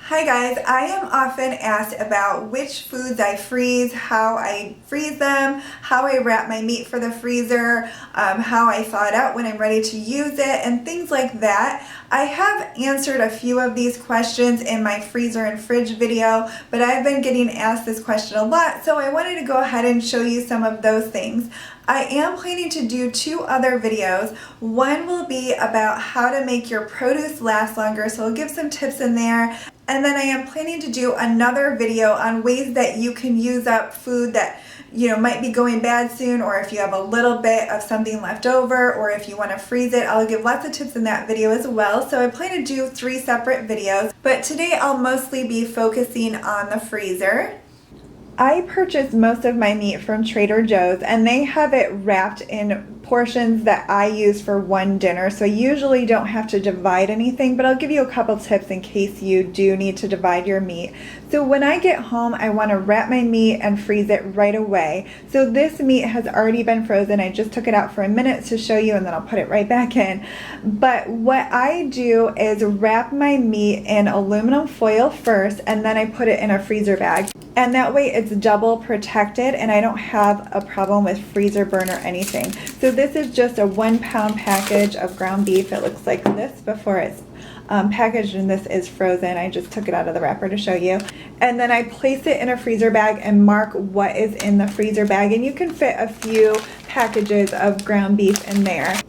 Hi guys, I am often asked about which foods I freeze, how I freeze them, how I wrap my meat for the freezer, how I thaw it out when I'm ready to use it, and things like that. I have answered a few of these questions in my freezer and fridge video, but I've been getting asked this question a lot, so I wanted to go ahead and show you some of those things. I am planning to do two other videos. One will be about how to make your produce last longer, so I'll give some tips in there. And then I am planning to do another video on ways that you can use up food that might be going bad soon, or if you have a little bit of something left over, or if you want to freeze it. I'll give lots of tips in that video as well. So I plan to do 3 separate videos, but today I'll mostly be focusing on the freezer. I purchased most of my meat from Trader Joe's, and they have it wrapped in portions that I use for one dinner, so I usually don't have to divide anything, but I'll give you a couple tips in case you do need to divide your meat. So when I get home, I want to wrap my meat and freeze it right away. So this meat has already been frozen. I just took it out for a minute to show you, and then I'll put it right back in. But what I do is wrap my meat in aluminum foil first, and then I put it in a freezer bag. And that way it's double protected and I don't have a problem with freezer burn or anything. So this is just a 1 pound package of ground beef. It looks like this before it's packaged, and this is frozen. I just took it out of the wrapper to show you. And then I place it in a freezer bag and mark what is in the freezer bag, and you can fit a few packages of ground beef in there.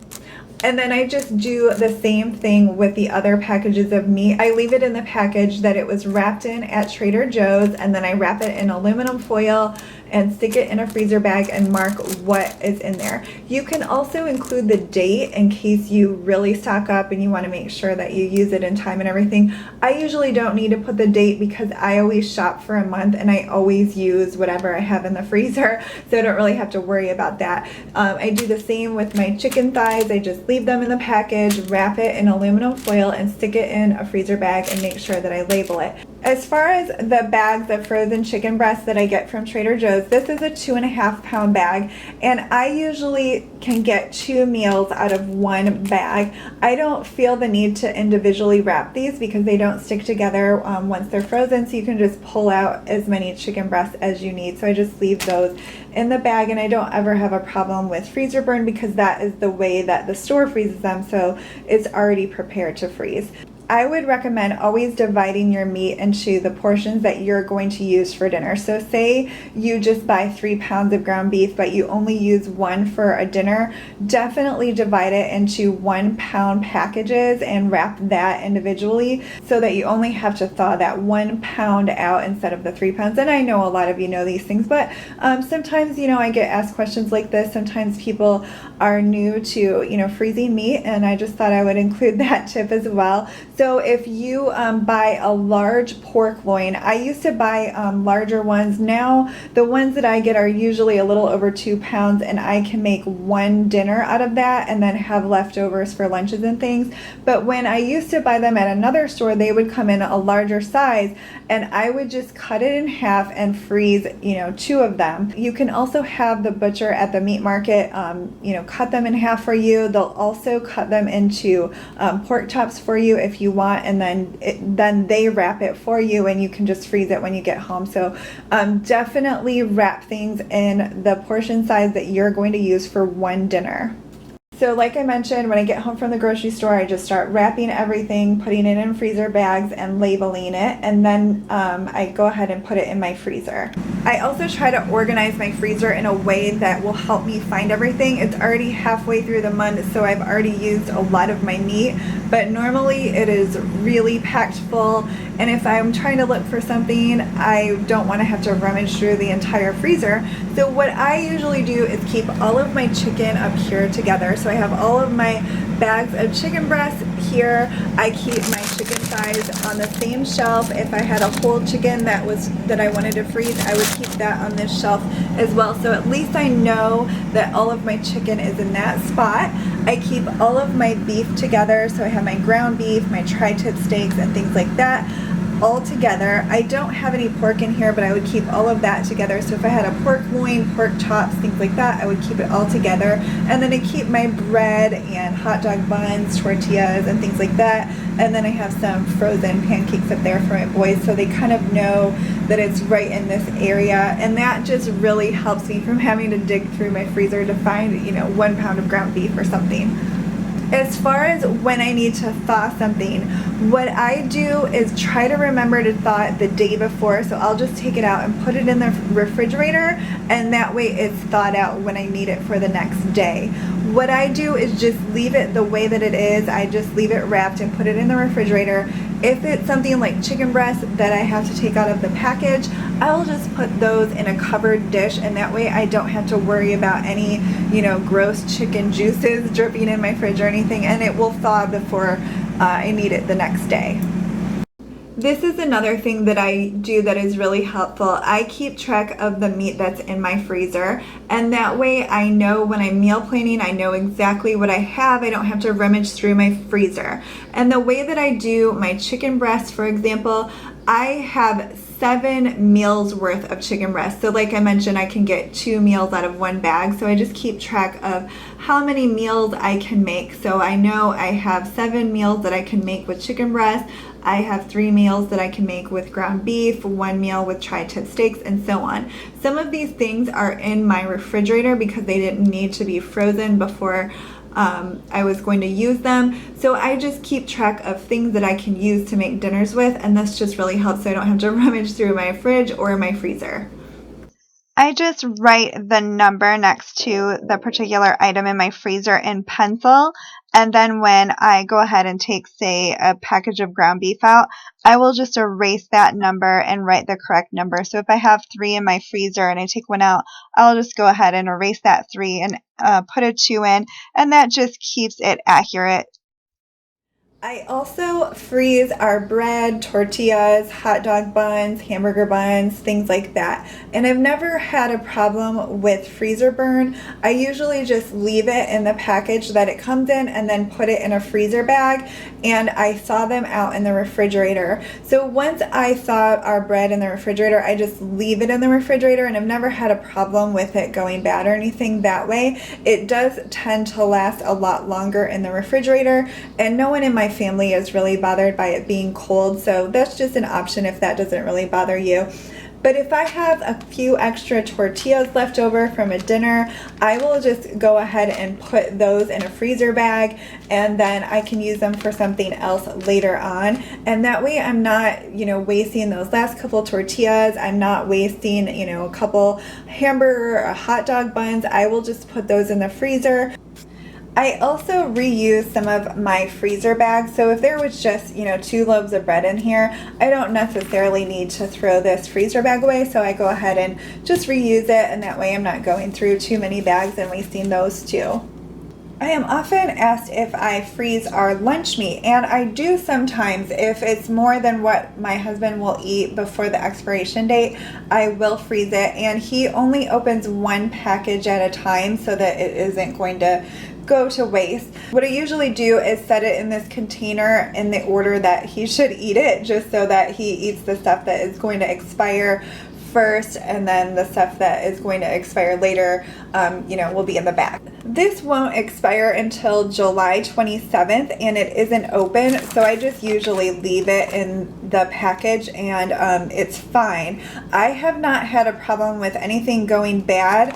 And then I just do the same thing with the other packages of meat. I leave it in the package that it was wrapped in at Trader Joe's, and then I wrap it in aluminum foil and stick it in a freezer bag and mark what is in there. You can also include the date in case you really stock up and you want to make sure that you use it in time and everything. I usually don't need to put the date because I always shop for a month and I always use whatever I have in the freezer, so I don't really have to worry about that. I do the same with my chicken thighs. I just leave them in the package, wrap it in aluminum foil, and stick it in a freezer bag and make sure that I label it. As far as the bags of frozen chicken breasts that I get from Trader Joe's, this is a 2.5 pound bag, and I usually can get 2 meals out of 1 bag. I don't feel the need to individually wrap these because they don't stick together once they're frozen, so you can just pull out as many chicken breasts as you need. So I just leave those in the bag, and I don't ever have a problem with freezer burn because that is the way that the store freezes them, so it's already prepared to freeze. I would recommend always dividing your meat into the portions that you're going to use for dinner. So say you just buy 3 pounds of ground beef, but you only use 1 for a dinner. Definitely divide it into 1 pound packages and wrap that individually so that you only have to thaw that 1 pound out instead of the 3 pounds. And I know a lot of you know these things, but sometimes, I get asked questions like this. Sometimes people are new to, freezing meat, and I just thought I would include that tip as well. So if you buy a large pork loin, I used to buy larger ones. Now the ones that I get are usually a little over 2 pounds, and I can make 1 dinner out of that and then have leftovers for lunches and things. But when I used to buy them at another store, they would come in a larger size, and I would just cut it in half and freeze 2 of them. You can also have the butcher at the meat market cut them in half for you. They'll also cut them into pork chops for you if you want, and then they wrap it for you and you can just freeze it when you get home. So definitely wrap things in the portion size that you're going to use for 1 dinner. So like I mentioned, when I get home from the grocery store, I just start wrapping everything, putting it in freezer bags and labeling it, and then I go ahead and put it in my freezer. I also try to organize my freezer in a way that will help me find everything. It's already halfway through the month, so I've already used a lot of my meat, but normally it is really packed full, and if I'm trying to look for something, I don't want to have to rummage through the entire freezer. So what I usually do is keep all of my chicken up here together. So I have all of my bags of chicken breasts here. I keep my chicken thighs on the same shelf. If I had a whole chicken that I wanted to freeze, I would keep that on this shelf as well. So at least I know that all of my chicken is in that spot. I keep all of my beef together. So I have my ground beef, my tri-tip steaks, and things like that. all together. I don't have any pork in here, but I would keep all of that together. So if I had a pork loin, pork chops, things like that, I would keep it all together. And then I keep my bread and hot dog buns, tortillas, and things like that. And then I have some frozen pancakes up there for my boys, so they kind of know that it's right in this area. And that just really helps me from having to dig through my freezer to find, 1 pound of ground beef or something. As far as when I need to thaw something, what I do is try to remember to thaw it the day before. So I'll just take it out and put it in the refrigerator, and that way it's thawed out when I need it for the next day. What I do is just leave it the way that it is. I just leave it wrapped and put it in the refrigerator. If it's something like chicken breast that I have to take out of the package, I will just put those in a covered dish, and that way I don't have to worry about any, gross chicken juices dripping in my fridge or anything, and it will thaw before I need it the next day. This is another thing that I do that is really helpful. I keep track of the meat that's in my freezer, and that way I know when I'm meal planning, I know exactly what I have. I don't have to rummage through my freezer. And the way that I do my chicken breast, for example, I have 7 meals worth of chicken breast. So like I mentioned, I can get 2 meals out of 1 bag. So I just keep track of how many meals I can make. So I know I have 7 meals that I can make with chicken breast. I have 3 meals that I can make with ground beef, 1 meal with tri-tip steaks, and so on. Some of these things are in my refrigerator because they didn't need to be frozen before I was going to use them. So I just keep track of things that I can use to make dinners with, and this just really helps so I don't have to rummage through my fridge or my freezer. I just write the number next to the particular item in my freezer in pencil, and then when I go ahead and take, say, a package of ground beef out, I will just erase that number and write the correct number. So if I have 3 in my freezer and I take one out, I'll just go ahead and erase that 3 and put a 2 in, and that just keeps it accurate. I also freeze our bread, tortillas, hot dog buns, hamburger buns, things like that. And I've never had a problem with freezer burn. I usually just leave it in the package that it comes in and then put it in a freezer bag, and I thaw them out in the refrigerator. So once I thaw our bread in the refrigerator, I just leave it in the refrigerator, and I've never had a problem with it going bad or anything that way. It does tend to last a lot longer in the refrigerator, and no one in my family is really bothered by it being cold, so that's just an option if that doesn't really bother you. But if I have a few extra tortillas left over from a dinner, I will just go ahead and put those in a freezer bag, and then I can use them for something else later on. And that way I'm not, wasting those last couple tortillas. I'm not wasting, a couple hamburger or hot dog buns. I will just put those in the freezer. I also reuse some of my freezer bags, so if there was just, 2 loaves of bread in here, I don't necessarily need to throw this freezer bag away, so I go ahead and just reuse it, and that way I'm not going through too many bags and wasting those too. I am often asked if I freeze our lunch meat, and I do sometimes. If it's more than what my husband will eat before the expiration date, I will freeze it, and he only opens 1 package at a time so that it isn't going to go to waste. What I usually do is set it in this container in the order that he should eat it, just so that he eats the stuff that is going to expire first, and then the stuff that is going to expire later, will be in the back. This won't expire until July 27th, and it isn't open, so I just usually leave it in the package, and it's fine. I have not had a problem with anything going bad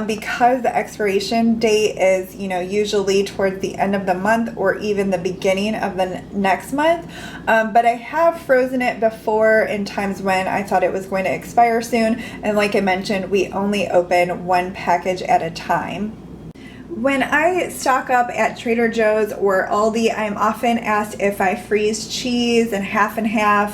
because the expiration date is, usually towards the end of the month or even the beginning of the next month. But I have frozen it before in times when I thought it was going to expire soon, and like I mentioned, we only open 1 package at a time. When I stock up at Trader Joe's or Aldi, I'm often asked if I freeze cheese and half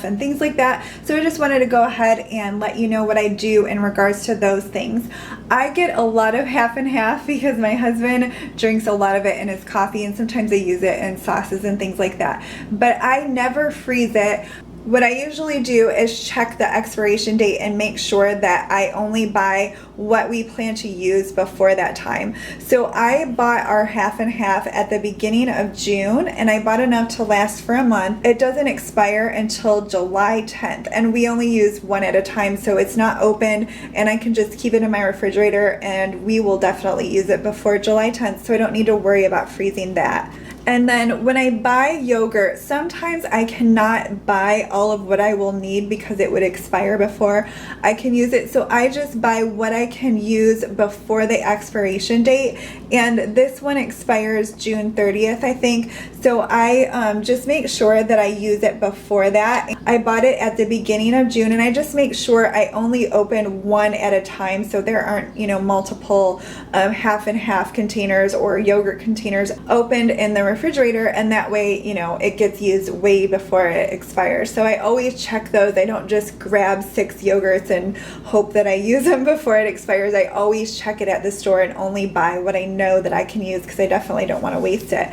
and things like that. So I just wanted to go ahead and let you know what I do in regards to those things. I get a lot of half and half because my husband drinks a lot of it in his coffee, and sometimes I use it in sauces and things like that. But I never freeze it. What I usually do is check the expiration date and make sure that I only buy what we plan to use before that time. So I bought our half and half at the beginning of June, and I bought enough to last for a month. It doesn't expire until July 10th, and we only use one at a time, so it's not open, and I can just keep it in my refrigerator, and we will definitely use it before July 10th, so I don't need to worry about freezing that. And then when I buy yogurt, sometimes I cannot buy all of what I will need because it would expire before I can use it. So I just buy what I can use before the expiration date. And this one expires June 30th, I think. So I just make sure that I use it before that. I bought it at the beginning of June, and I just make sure I only open one at a time so there aren't, multiple half and half containers or yogurt containers opened in the refrigerator, and that way, it gets used way before it expires. So I always check those. I don't just grab 6 yogurts and hope that I use them before it expires. I always check it at the store and only buy what I know that I can use because I definitely don't want to waste it.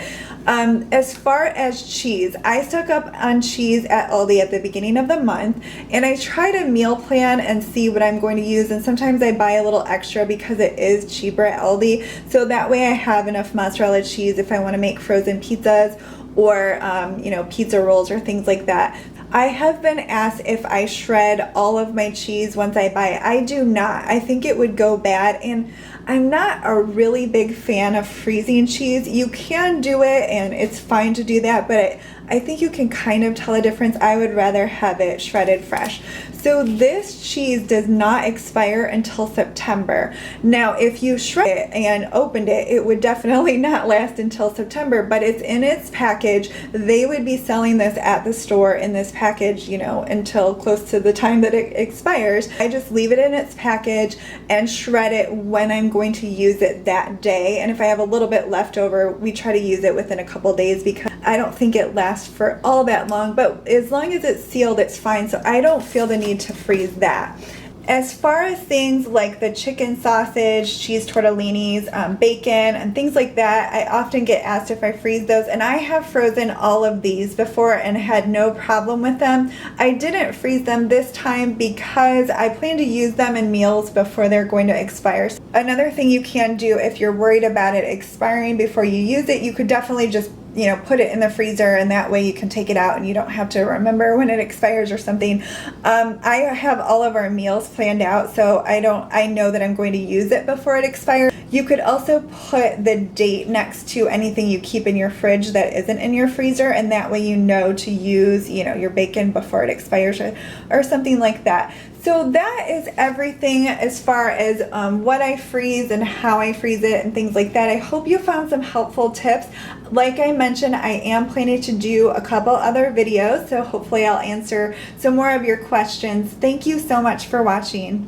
As far as cheese, I stock up on cheese at Aldi at the beginning of the month, and I try to meal plan and see what I'm going to use, and sometimes I buy a little extra because it is cheaper at Aldi, so that way I have enough mozzarella cheese if I want to make frozen pizzas or pizza rolls or things like that. I have been asked if I shred all of my cheese once I buy it. I do not. I think it would go bad, and I'm not a really big fan of freezing cheese. You can do it, and it's fine to do that, but I think you can kind of tell a difference. I would rather have it shredded fresh. So this cheese does not expire until September. Now, if you shred it and opened it, it would definitely not last until September, but it's in its package. They would be selling this at the store in this package, until close to the time that it expires. I just leave it in its package and shred it when I'm going to use it that day. And if I have a little bit left over, we try to use it within a couple days because I don't think it lasts for all that long, but as long as it's sealed, it's fine. So I don't feel the need to freeze that. As far as things like the chicken sausage, cheese tortellinis, bacon, and things like that, I often get asked if I freeze those, and I have frozen all of these before and had no problem with them. I didn't freeze them this time because I plan to use them in meals before they're going to expire. Another thing you can do if you're worried about it expiring before you use it, you could definitely just put it in the freezer, and that way you can take it out and you don't have to remember when it expires or something. I have all of our meals planned out, so I know that I'm going to use it before it expires. You could also put the date next to anything you keep in your fridge that isn't in your freezer, and that way to use your bacon before it expires or something like that. So that is everything as far as what I freeze and how I freeze it and things like that. I hope you found some helpful tips. Like I mentioned, I am planning to do a couple other videos, so hopefully I'll answer some more of your questions. Thank you so much for watching.